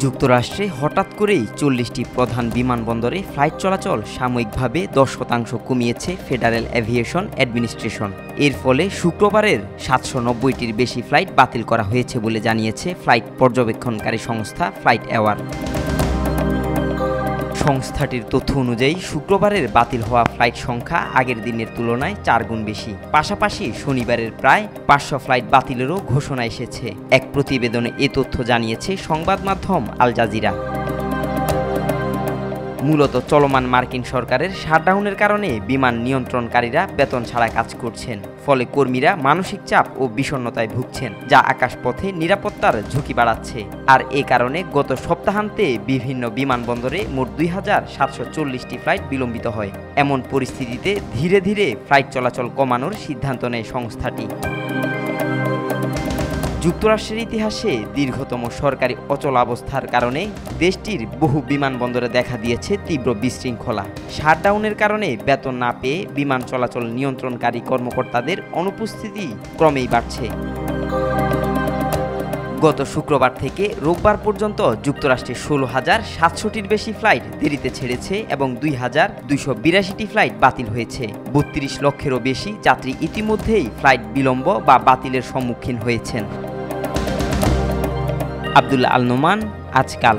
যুক্তরাষ্ট্রে হঠাৎ করেই ৪০টি প্রধান বিমানবন্দরে ফ্লাইট চলাচল সাময়িকভাবে ১০% কমিয়েছে ফেডারেল এভিয়েশন অ্যাডমিনিস্ট্রেশন। এর ফলে শুক্রবারের ৭৯০টির বেশি ফ্লাইট বাতিল করা হয়েছে বলে জানিয়েছে ফ্লাইট পর্যবেক্ষণকারী সংস্থা ফ্লাইট অ্যাওয়ার। সংস্থাটির তথ্য অনুযায়ী শুক্রবারের বাতিল হওয়া ফ্লাইট সংখ্যা আগের দিনের তুলনায় ৪ গুণ বেশি। পাশাপাশি শনিবারের প্রায় ৫০০ ফ্লাইট বাতিলেরও ঘোষণা এসেছে। এক প্রতিবেদনে এ তথ্য জানিয়েছে সংবাদ মাধ্যম আল জাজিরা। মূলত চলমান মার্কিন সরকারের শাটডাউনের কারণে বিমান নিয়ন্ত্রণকারীরা বেতন ছাড়া কাজ করছেন। ফলে কর্মীরা মানসিক চাপ ও বিষণ্ণতায় ভুগছেন, যা আকাশপথে নিরাপত্তার ঝুঁকি বাড়াচ্ছে। আর এ কারণে গত সপ্তাহান্তে বিভিন্ন বিমানবন্দরে মোট ২৭৪০টি ফ্লাইট বিলম্বিত হয়। এমন পরিস্থিতিতে ধীরে ধীরে ফ্লাইট চলাচল কমানোর সিদ্ধান্ত নেয় সংস্থাটি। যুক্তরাষ্ট্রের ইতিহাসে দীর্ঘতম সরকারি অচলাবস্থার কারণে দেশটির বহু বিমানবন্দরে দেখা দিয়েছে তীব্র বিশৃঙ্খলা। শাটডাউনের কারণে বেতন না পেয়ে বিমান চলাচল নিয়ন্ত্রণকারী কর্মকর্তাদের অনুপস্থিতি ক্রমেই বাড়ছে। গত শুক্রবার থেকে রোববার পর্যন্ত যুক্তরাষ্ট্রে ১৬,৭০০টির বেশি ফ্লাইট দেরিতে ছেড়েছে এবং ২,২৮২টি ফ্লাইট বাতিল হয়েছে। ৩২ লক্ষেরও বেশি যাত্রী ইতিমধ্যেই ফ্লাইট বিলম্ব বা বাতিলের সম্মুখীন হয়েছেন। আব্দুল্লাহ আল নোমান, আজকাল।